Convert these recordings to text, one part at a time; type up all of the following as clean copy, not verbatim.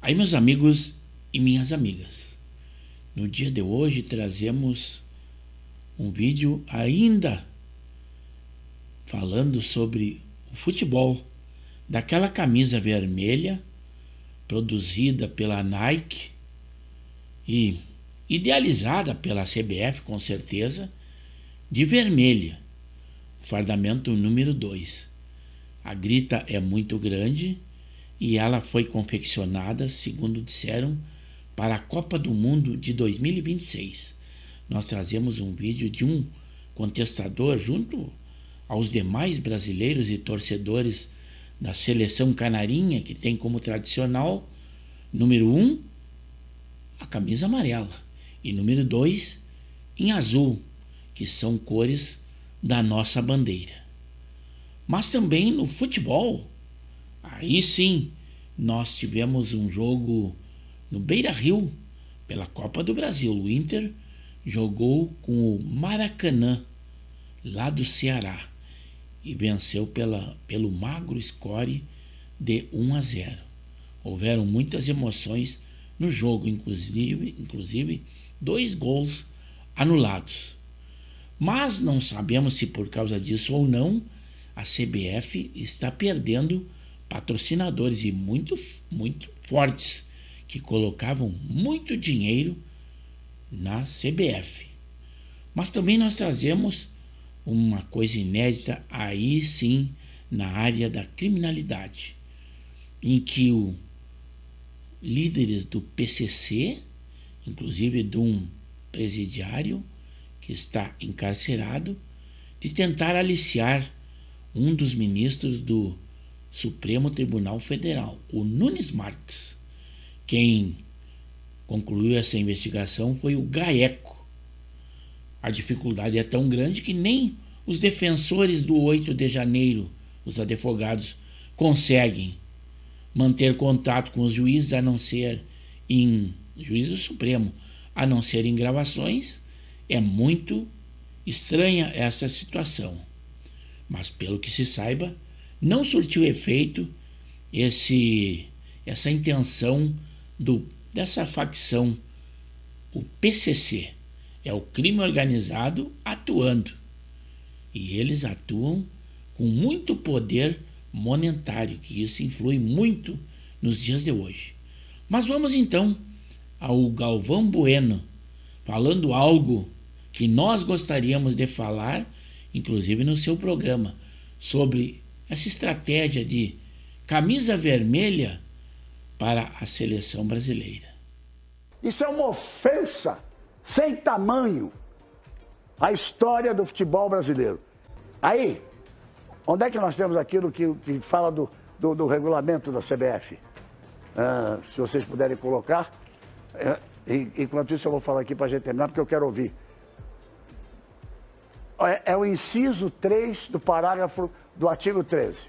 Aí, meus amigos e minhas amigas, no dia de hoje trazemos um vídeo ainda falando sobre o futebol, daquela camisa vermelha produzida pela Nike e idealizada pela CBF, com certeza, de vermelha, fardamento número 2. A grita é muito grande e ela foi confeccionada, segundo disseram, para a Copa do Mundo de 2026. Nós trazemos um vídeo de um contestador junto aos demais brasileiros e torcedores da seleção canarinha, que tem como tradicional, número 1, a camisa amarela, e número 2, em azul, que são cores da nossa bandeira. Mas também no futebol, aí sim, nós tivemos um jogo no Beira-Rio, pela Copa do Brasil. O Inter jogou com o Maracanã, lá do Ceará, e venceu pelo magro score de 1-0. Houveram muitas emoções no jogo, inclusive 2 gols anulados. Mas não sabemos se por causa disso ou não, a CBF está perdendo patrocinadores e muito fortes, que colocavam muito dinheiro na CBF. Mas também nós trazemos uma coisa inédita, aí sim, na área da criminalidade, em que líderes do PCC, inclusive de um presidiário que está encarcerado, de tentar aliciar um dos ministros do Supremo Tribunal Federal, o Nunes Marques. Quem concluiu essa investigação foi o GAECO. A dificuldade é tão grande que nem os defensores do 8 de janeiro, os advogados, conseguem manter contato com os juízes, a não ser em juiz do Supremo, a não ser em gravações. É muito estranha essa situação. Mas, pelo que se saiba, não surtiu efeito essa intenção dessa facção, o PCC. É o crime organizado atuando. E eles atuam com muito poder monetário, que isso influi muito nos dias de hoje. Mas vamos então ao Galvão Bueno, falando algo que nós gostaríamos de falar, inclusive no seu programa, sobre essa estratégia de camisa vermelha para a seleção brasileira. Isso é uma ofensa sem tamanho à história do futebol brasileiro. Aí, onde é que nós temos aquilo que fala do regulamento da CBF? Se vocês puderem colocar. Enquanto isso, eu vou falar aqui para a gente terminar, porque eu quero ouvir. É o inciso 3 do parágrafo do artigo 13.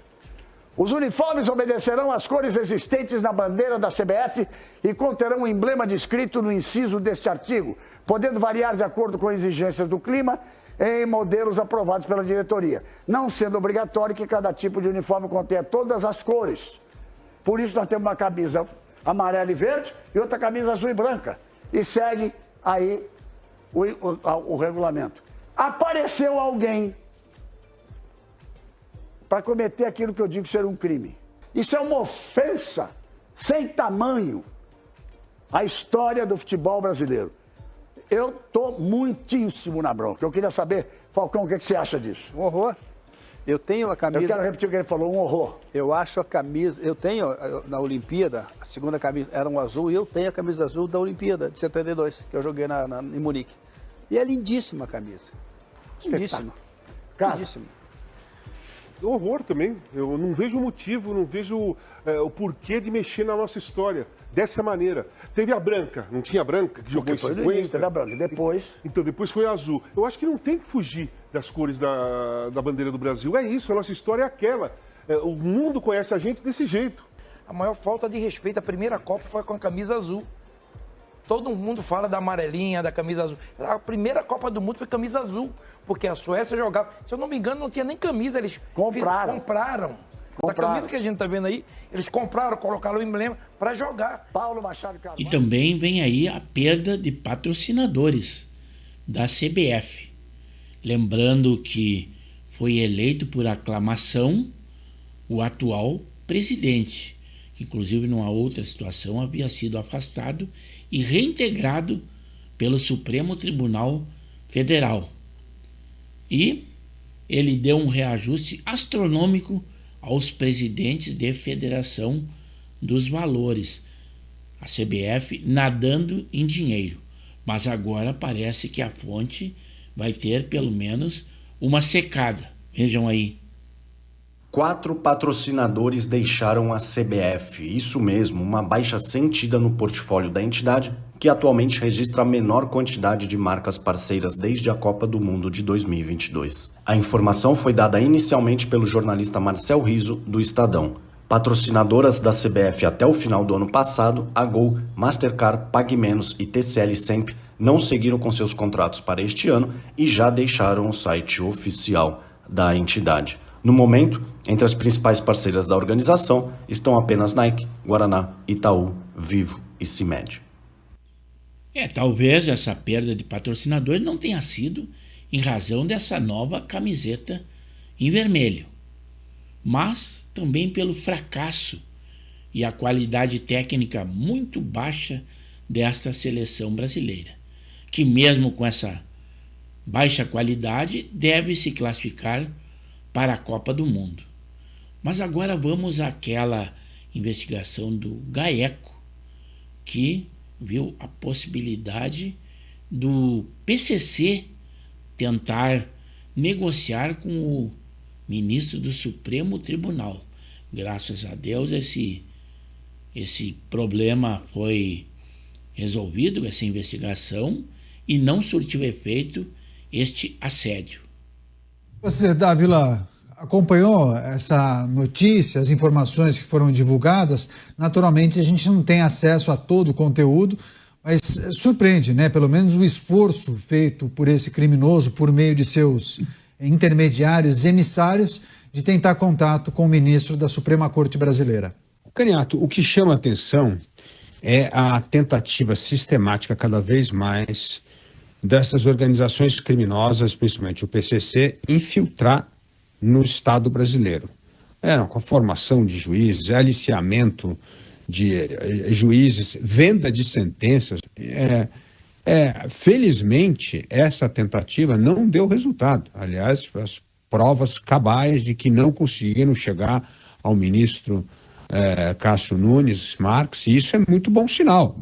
Os uniformes obedecerão às cores existentes na bandeira da CBF e conterão um emblema descrito no inciso deste artigo, podendo variar de acordo com exigências do clima em modelos aprovados pela diretoria, não sendo obrigatório que cada tipo de uniforme contenha todas as cores. Por isso nós temos uma camisa amarela e verde e outra camisa azul e branca. E segue aí o regulamento. Apareceu alguém para cometer aquilo que eu digo ser um crime. Isso é uma ofensa sem tamanho à história do futebol brasileiro. Eu estou muitíssimo na bronca. Eu queria saber, Falcão, o que você acha disso? Um horror. Eu tenho a camisa... Eu quero repetir o que ele falou, um horror. Eu acho a camisa... Eu tenho na Olimpíada, a segunda camisa era um azul, e eu tenho a camisa azul da Olimpíada de 72, que eu joguei em Munique. E é lindíssima a camisa. Lindíssima. Lindíssima. Horror também. Eu não vejo motivo, não vejo o porquê de mexer na nossa história dessa maneira. Teve a branca, não tinha a branca, que jogou em 50. Teve a branca, depois... Então, depois foi a azul. Eu acho que não tem que fugir das cores da bandeira do Brasil. É isso, a nossa história é aquela. O mundo conhece a gente desse jeito. A maior falta de respeito, a primeira Copa foi com a camisa azul. Todo mundo fala da amarelinha, da camisa azul. A primeira Copa do Mundo foi camisa azul, porque a Suécia jogava... Se eu não me engano, não tinha nem camisa, eles compraram. Essa camisa que a gente está vendo aí, eles compraram, colocaram o emblema para jogar. Paulo Machado E também vem aí a perda de patrocinadores da CBF. Lembrando que foi eleito por aclamação o atual presidente, que inclusive numa outra situação havia sido afastado e reintegrado pelo Supremo Tribunal Federal. E ele deu um reajuste astronômico aos presidentes de federação dos valores. A CBF nadando em dinheiro. Mas agora parece que a fonte vai ter pelo menos uma secada. Vejam aí. 4 patrocinadores deixaram a CBF. Isso mesmo, uma baixa sentida no portfólio da entidade, que atualmente registra a menor quantidade de marcas parceiras desde a Copa do Mundo de 2022. A informação foi dada inicialmente pelo jornalista Marcel Riso, do Estadão. Patrocinadoras da CBF até o final do ano passado, a Gol, Mastercard, PagMenos e TCL Semp não seguiram com seus contratos para este ano e já deixaram o site oficial da entidade. No momento, entre as principais parceiras da organização estão apenas Nike, Guaraná, Itaú, Vivo e CIMED. Talvez essa perda de patrocinadores não tenha sido em razão dessa nova camiseta em vermelho, mas também pelo fracasso e a qualidade técnica muito baixa desta seleção brasileira, que mesmo com essa baixa qualidade deve se classificar para a Copa do Mundo. Mas agora vamos àquela investigação do GAECO, que viu a possibilidade do PCC tentar negociar com o ministro do Supremo Tribunal. Graças a Deus esse problema foi resolvido, essa investigação, e não surtiu efeito este assédio. Você, Dávila, acompanhou essa notícia, as informações que foram divulgadas? Naturalmente, a gente não tem acesso a todo o conteúdo, mas surpreende, né? Pelo menos o esforço feito por esse criminoso, por meio de seus intermediários, emissários, de tentar contato com o ministro da Suprema Corte Brasileira. Caniato, o que chama a atenção é a tentativa sistemática cada vez mais dessas organizações criminosas, principalmente o PCC, infiltrar no Estado brasileiro. Com a formação de juízes, aliciamento de juízes, venda de sentenças. Felizmente, essa tentativa não deu resultado. Aliás, as provas cabais de que não conseguiram chegar ao ministro Cássio Nunes Marques, e isso é muito bom sinal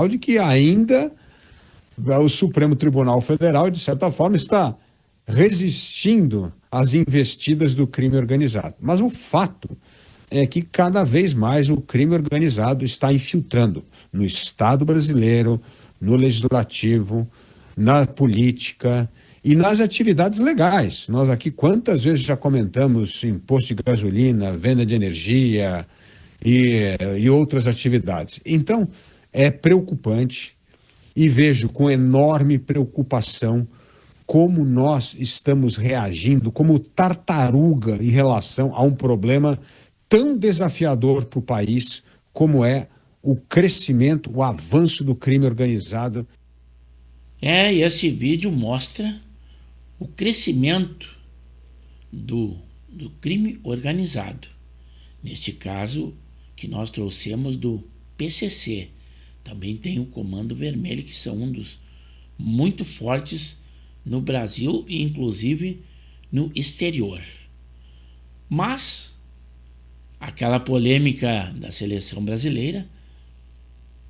de que ainda o Supremo Tribunal Federal, de certa forma, está resistindo às investidas do crime organizado. Mas o fato é que cada vez mais o crime organizado está infiltrando no Estado brasileiro, no legislativo, na política e nas atividades legais. Nós aqui quantas vezes já comentamos imposto de gasolina, venda de energia e outras atividades. Então, é preocupante e vejo com enorme preocupação como nós estamos reagindo como tartaruga em relação a um problema tão desafiador para o país como é o crescimento, o avanço do crime organizado. E esse vídeo mostra o crescimento do crime organizado. Neste caso, que nós trouxemos do PCC. Também tem o Comando Vermelho, que são um dos muito fortes no Brasil e inclusive no exterior. Mas aquela polêmica da seleção brasileira,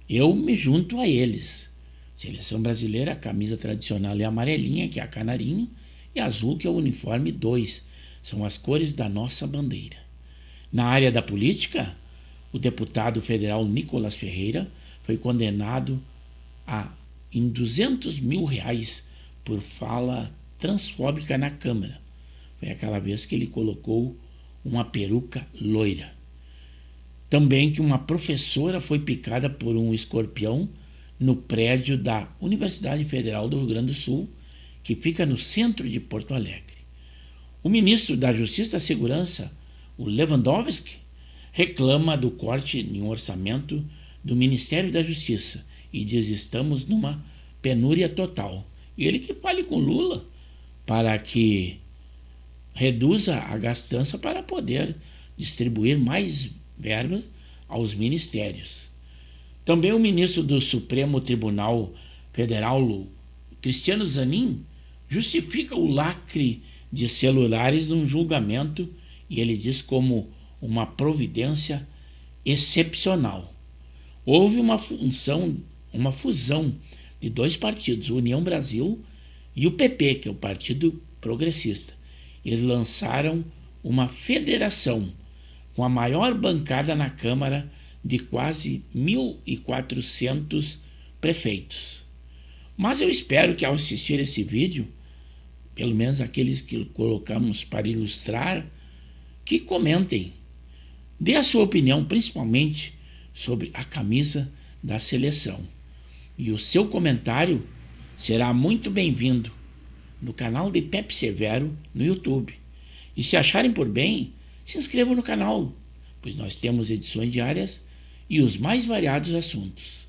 eu me junto a eles. Seleção brasileira, a camisa tradicional é amarelinha, que é a canarinho, e azul, que é o uniforme 2. São as cores da nossa bandeira. Na área da política, o deputado federal Nicolas Ferreira foi condenado em R$200 mil por fala transfóbica na Câmara. Foi aquela vez que ele colocou uma peruca loira. Também que uma professora foi picada por um escorpião no prédio da Universidade Federal do Rio Grande do Sul, que fica no centro de Porto Alegre. O ministro da Justiça e da Segurança, o Lewandowski, reclama do corte em um orçamento do Ministério da Justiça e diz: estamos numa penúria total. E ele que fale com Lula para que reduza a gastança para poder distribuir mais verbas aos ministérios. Também o ministro do Supremo Tribunal Federal, Cristiano Zanin, justifica o lacre de celulares num julgamento e ele diz como uma providência excepcional. Houve uma fusão de dois partidos, União Brasil e o PP, que é o Partido Progressista. Eles lançaram uma federação com a maior bancada na Câmara de quase 1.400 prefeitos. Mas eu espero que ao assistir esse vídeo, pelo menos aqueles que colocamos para ilustrar, que comentem, dê a sua opinião, principalmente sobre a camisa da seleção. E o seu comentário será muito bem-vindo no canal de Pepe Severo no YouTube. E se acharem por bem, se inscrevam no canal, pois nós temos edições diárias e os mais variados assuntos.